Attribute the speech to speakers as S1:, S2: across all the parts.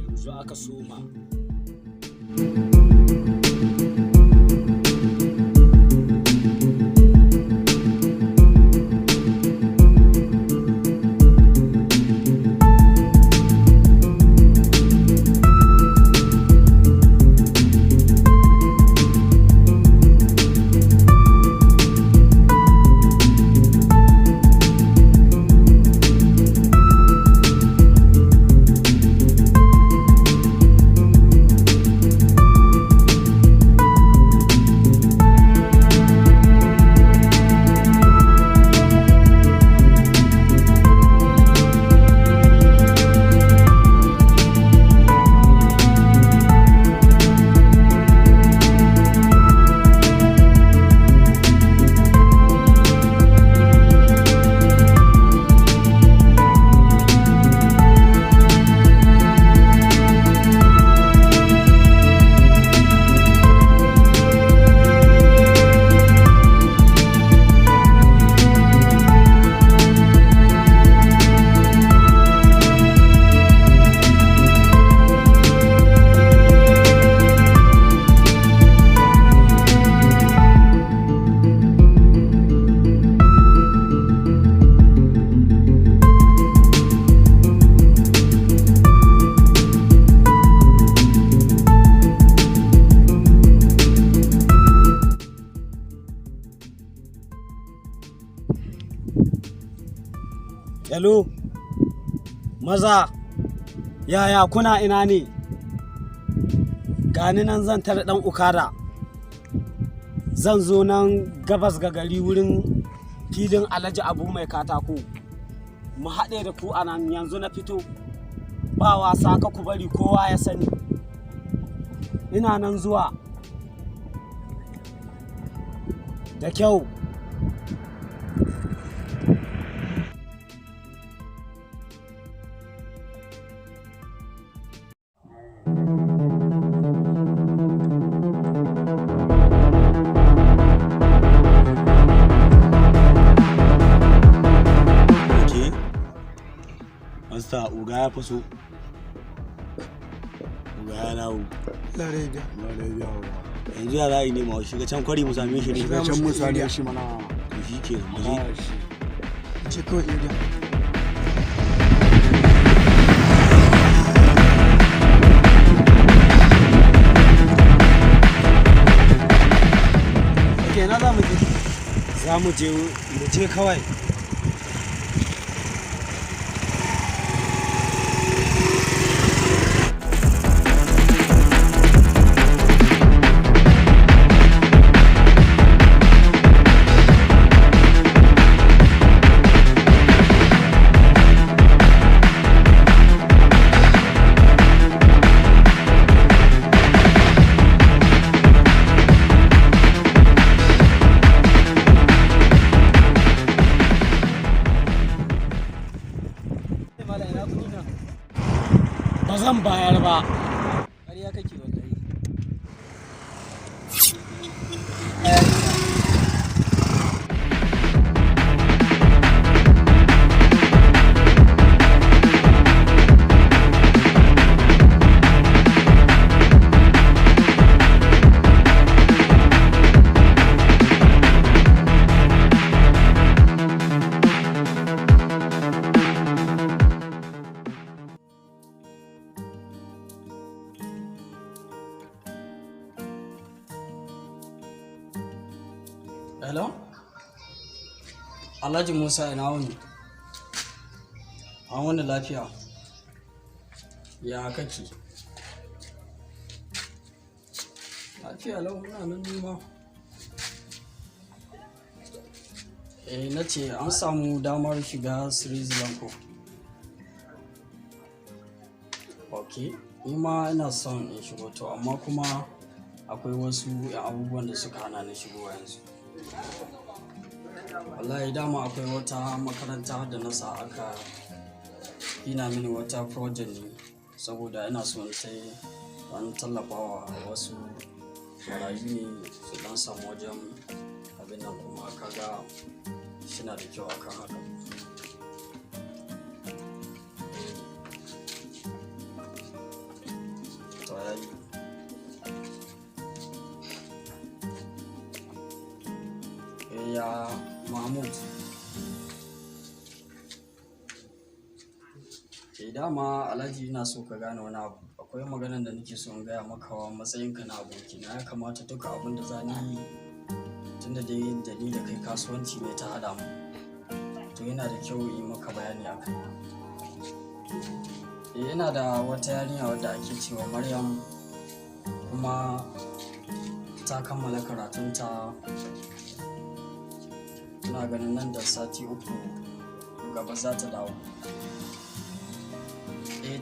S1: Yanzu aka soma. Hello, maza, yaya kuna ina ne? Gani nan zan tare ɗan ukada. Zan zo nan gabas ga gari wurin filin Alhaji Abu mai katako. Mu haɗe da ku a nan yanzu na fito. Ba wasa ka ku bari kowa ya sani. Ina nan zuwa. Da kyau. Masta uga ya faso. Uga ya dawo.
S2: Lareja.
S1: Yanzu ya ra'ayi ne ma shiga can kwari mu same shi ne.
S2: Shiga can mu same shi mana.
S1: To shi ke nan maje.
S2: Ce kawai iriya. Ok, na za mu je.
S1: Za mu je kawai. Ba zan bayar ba.
S2: Ƙarya kake wallahi. Hello? Alhaji Musa ina wuni? An wani lafiya? Ya kake? Lafiya lau muna nan nima. Na ce an samu damar shiga Switzerland ko? Ok, nima ina son in shigo to amma kuma akwai wasu abubuwan da suka hana ni shigo yanzu. Wallahi dama akwai wata makaranta da na sa aka gina mini wata project ne saboda ina so in sai an tallafawa wasu marayu ne su dan samu wajen abin nan kuma kaga suna da kyau akan haka. To yayi. Ya Mahmud. Dama Alhaji ina so ka gane wani abu. Akwai maganar da nake so in gaya maka wa matsayinka na aboki. Na ya kamata duka abin da za ni yi tunda dai da ni da kai kasuwanci ne ta hada mu. To yana da kyau yi maka bayani a kai. Yana da wata yarinya wadda ake cewa Maryam kuma ta kammala karatunta. Ina ganin nan da sati 3 gaba za ta dawo.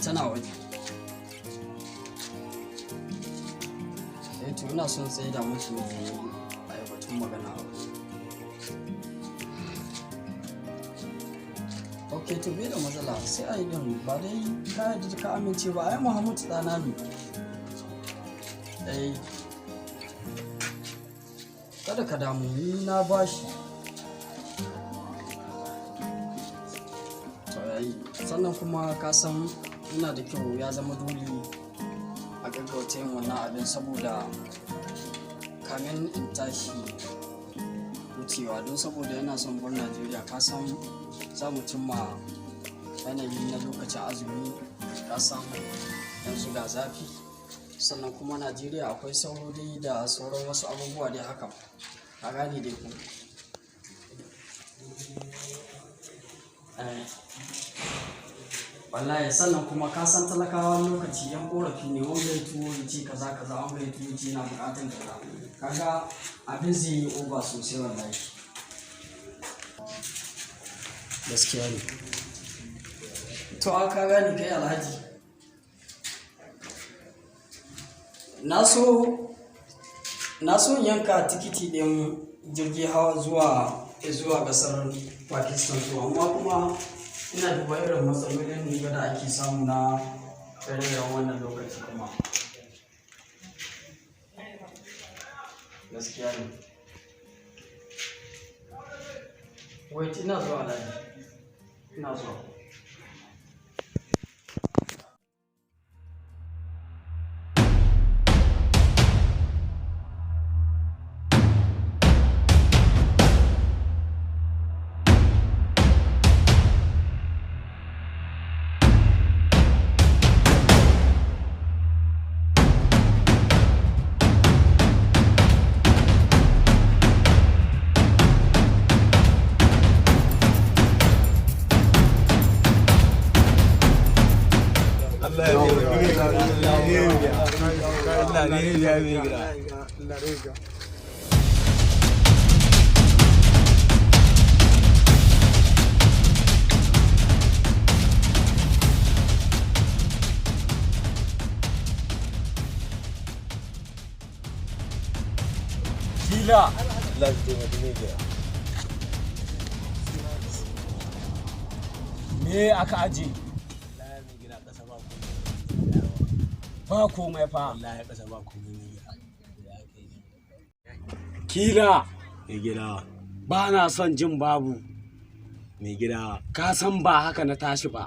S2: Tana waje. To ina son tsaye da mutu a yi batun magana. Ok, to bai da matsala sai a yi din ba dai ka yadda ka amince ba. Ai Muhammad ɗana ne. Kada ka damu ni na bashi. To yayi. Sannan kuma ka san yana da kyau ya zama dole a gaggauta yin wannan abin saboda kamin in tashi wucewa don saboda yana son bar Najeriya. Ka san za mu cimma yanayi na lokacin azumi, ka san yanzu ga zafi sannan kuma Najeriya akwai sauro dai da sauran wasu abubuwa dai haka ka gane dai ku. Wallahi sannan kuma ka san talakawa lokaci yan korafi ne wanda ya tuwo ya ce kaza kaza wanda ya tuwo ce yana bukatan kaza kaga abin zai yi over sosai wallahi gaskiya ne. To ka gani kai Alhaji na so yanka tikiti ɗin jirgi hawa zuwa ƙasar Pakistan to amma kuma ina duba irin matsalolin ne da ake samu na irin wannan lokaci kuma gaskiya ne. Wait, ina zuwa Alhaji, ina zuwa.
S1: Me aka aje? Ba komai fa. Kila.
S3: Mai gida.
S1: Ba na son jin babu.
S3: Mai gida.
S1: Ka san ba haka na tashi ba.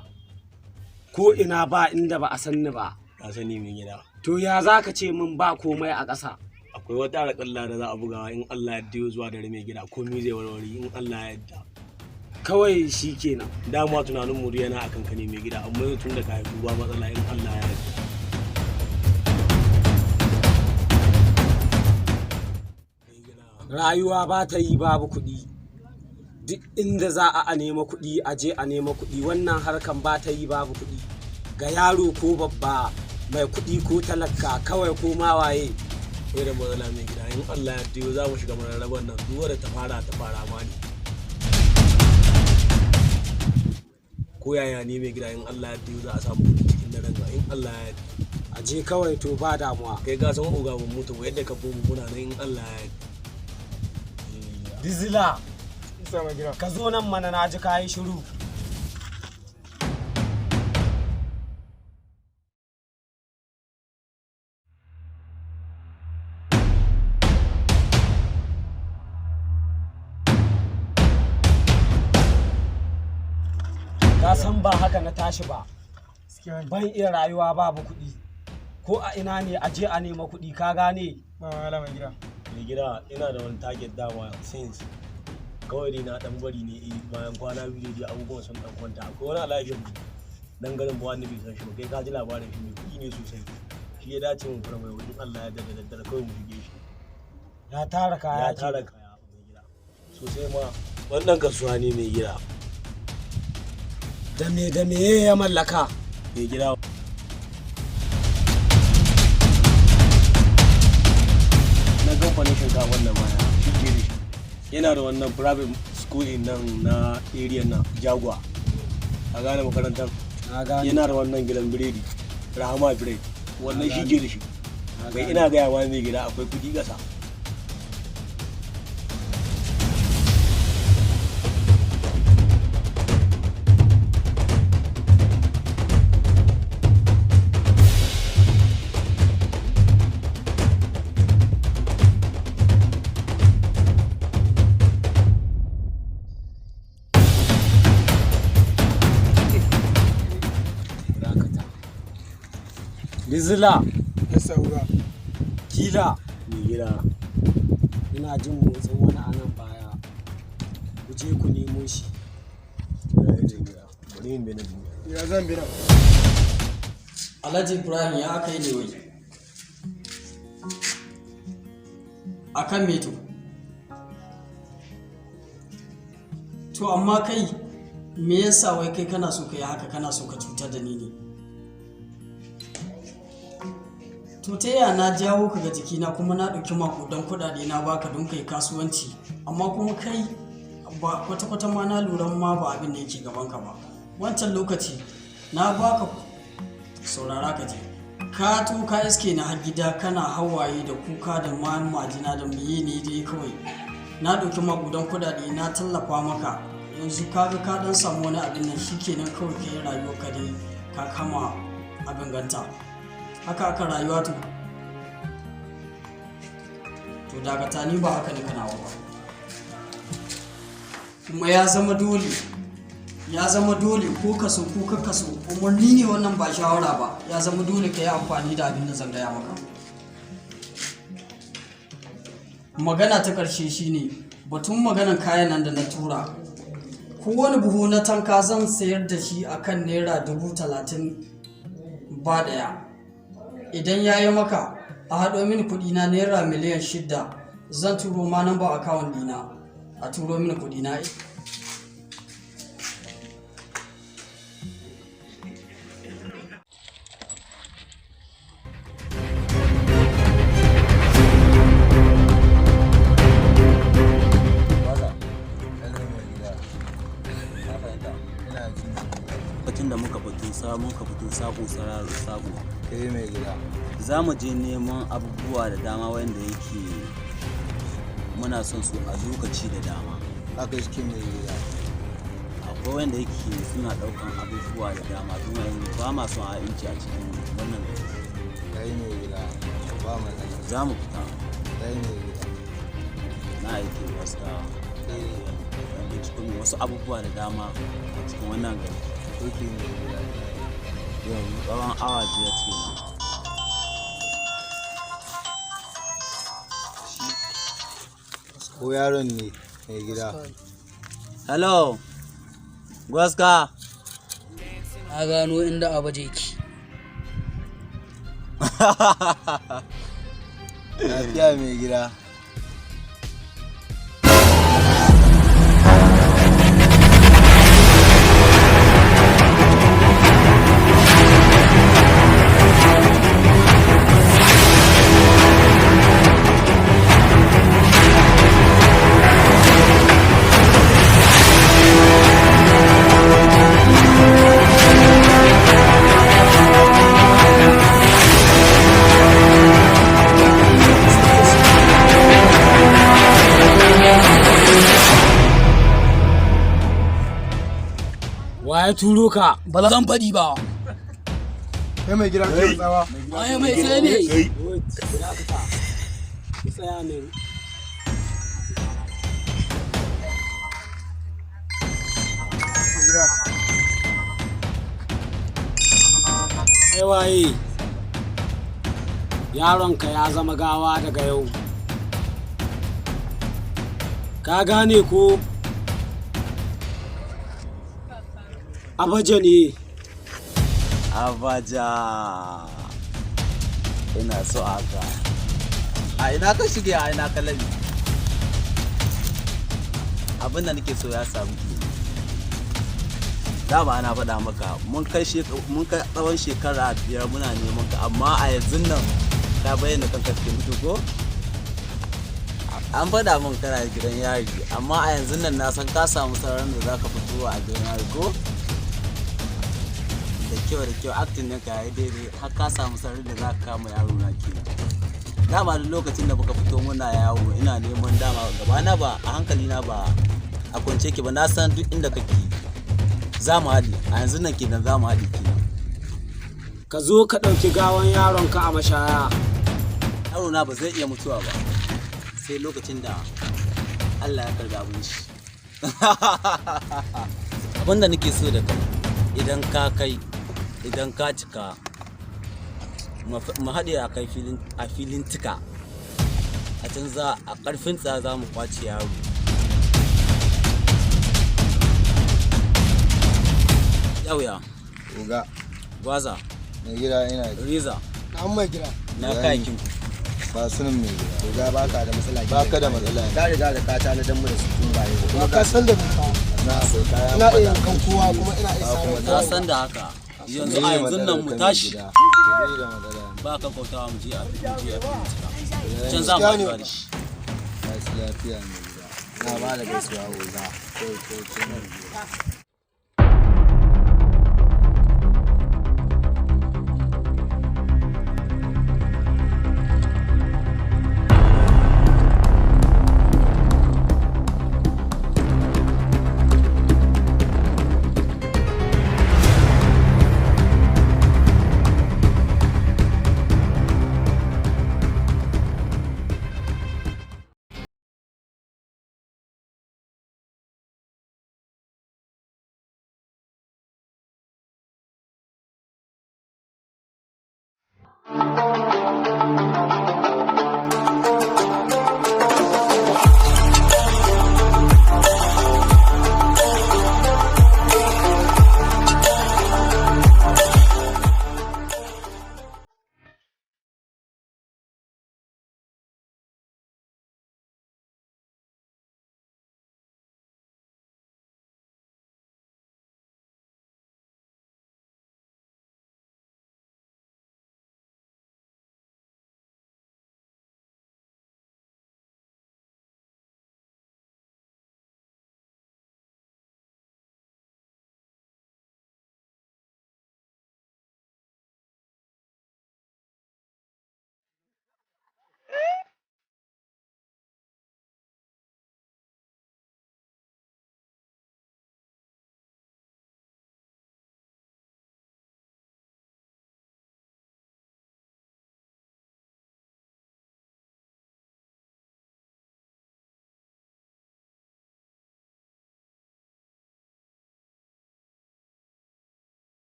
S1: Ko ina ba inda ba a sanni ba.
S3: Ka sani mai gida.
S1: To ya za ka ce min ba komai a ƙasa?
S3: Akwai wata alƙalla da za a bugawa in Allah ya yarda zuwa dare mai gida komai zai warware in Allah ya yarda.
S1: Kawai shi kenan.
S3: Dama tunanin mu yana akan ka ne mai gida amma tun da ka haifu ba matsala in Allah ya yarda.
S1: Rayuwa ba ta yi babu kuɗi. Duk inda za a nema kuɗi a je a nema kuɗi. Wannan harkan ba ta yi babu kuɗi. Ga yaro ko babba, mai kuɗi ko talaka kawai ko mawaye.
S3: Sai da matsala mai gida in Allah ya yarda za mu shiga mararraban nan duk wanda ta fara ma ne. Ko yaya ne mai gida in Allah ya yarda za a samu kuɗi cikin daren ga in Allah ya yarda.
S1: A je kawai to ba damuwa.
S3: Kai ga san oga mun mutu yadda ka bomu muna nan in Allah ya yarda.
S1: Dizila, ka zo nan mana na ji ka yi shiru. san ba haka na tashi ba. Ban iya rayuwa babu kuɗi. Ko a ina ne a je a nema kuɗi ka gane?
S4: Ba wala mai gida.
S3: Mai gida ina da wani target dama since kawai dai na dan bari ne bayan kwana biyu dai abubuwan sun dan kwanta. Akwai wani alajin dan garin ba wanda bai san shi ba kai ka ji labarin shi ne kuɗi ne sosai. Shi ya dace mu fara mai wani Allah ya da daddare kawai mu shige shi.
S1: Ya tara kaya.
S3: Ya tara kaya mai gida. Sosai ma wannan kasuwa ne mai gida.
S1: Da me ya mallaka?
S3: Mai gida. Na kamfanin shinkafar nan ma shi ke da shi. Yana da wannan private school nan na area na Jagwa. A gane makarantar. Yana da wannan gidan biredi. Rahama Bread. Wannan shi ke da shi. Bai ina gaya ma mai gida akwai kudi ƙasa.
S1: Bizila.
S4: Ya saura.
S1: Kila.
S3: Mai gida.
S1: Ina jin motsin wani a nan baya. Ku je ku nemo shi.
S3: Bari yin benin.
S4: Ya zan bina.
S2: Alhaji Ibrahim ya aka yi ne wai. Akan me to? To amma kai me yasa wai kai kana so ka yi haka kana so ka cutar da ni ne? To ta yaya na jawo ka ga jikina kuma na ɗauki makudan kuɗaɗe na baka don kai kasuwanci amma kuma kai ba kwata-kwata ma na lura ma ba abin da yake gaban ka ba. Wancan lokaci na baka saurara ka je ka to ka iske na har gida kana hawaye da kuka da majina da miye ne dai kawai na ɗauki makudan kuɗaɗe na tallafa maka yanzu kaga ka dan samu wani abin nan shikenan kawai kai rayuwarka dai ka kama abin ganta. Haka aka rayuwa to dakata ni ba haka ne kana ba kuma ya zama dole ko kaso ko ka kaso umarni ne wannan ba shawara ba ya zama dole ka yi amfani da abin da zan gaya maka. Magana ta ƙarshe shine batun maganan kayan nan da na tura kowane buhu na tanka zan sayar da shi akan naira 30,000 ba ɗaya. Idan ya yi maka a haɗo mini kuɗi na naira miliyan 6 zan turo ma namba akawun dina a turo mini kuɗi na.
S5: Lokacin da muka fito sako
S4: Mai gida.
S5: za mu je neman abubuwa da dama wanda yake muna son su a lokaci da dama.
S4: Haka shi mai gida.
S5: Akwai wanda yake suna ɗaukan abubuwa da dama don yanzu ba ma son a inci a cikin wannan
S4: Kai mai gida. Ba mu
S5: za mu fita.
S4: Kai mai gida.
S5: Na aiki wasu wanda cikin wasu abubuwa da dama a cikin wannan gari.
S4: Kuki mai gida.
S5: Yanzu tsawon awa 5 kenan.
S4: Ko yaron ne mai gida.
S5: Hello, Gwaska.
S6: Na gano inda abaje ki.
S4: Lafiya mai gida.
S1: Wa ya turo ka?
S6: Ba zan faɗi ba.
S4: Kai mai gida kai tsawa.
S6: Waye mai sai ne?
S1: Tsaya ne.
S4: Mai gida.
S1: Kai waye? Yaronka ya zama gawa daga yau. Ka gane ko? Abaja ne.
S5: Abaja. Ina so haka. A ina ka shige a ina ka labi. Abin da nake so ya samu ke. Da ba ana faɗa maka mun kai tsawon shekara 5 muna neman ka amma a yanzu nan ka bayyana kanka cikin mutu ko? An faɗa min kana gidan yari amma a yanzu nan na san ka samu sararin da zaka fito a gidan yari ko? Da kyau acting ɗinka yayi daidai har ka samu sararin da zaka kama yaro na kenan. Dama da lokacin da baka fito muna yawo ina neman dama gabana ba a hankali na ba a kwance ki ba na san duk inda kake za mu haɗi a yanzu nan kenan za mu haɗi kenan.
S1: Ka zo ka ɗauki gawan yaronka a mashaya.
S5: Yaro na ba zai iya mutuwa ba sai lokacin da Allah ya karɓi abin shi. Abin da nake so da kai idan ka cika mu haɗe a filin tika a can za a ƙarfin tsaya za mu kwace yaro. Yauya
S4: Oga.
S5: Gwaza
S4: Mai gida ina
S5: Riza
S4: an mai gida
S5: na kayakin ku
S4: ba sunan mai gida.
S7: Oga baka da matsala.
S4: Baka da matsala.
S7: Ka riga da ka tana dan mu da su tun baya.
S4: Kuma ka san da mu fa. Ina iya kan kowa kuma ina isa.
S5: na san da haka yanzu a yanzu nan mu tashi ba ka kautawa mu je a filin can za mu haɗuwa da shi.
S4: Lafiya mai gida.
S7: Na ba da gaisuwa Oga.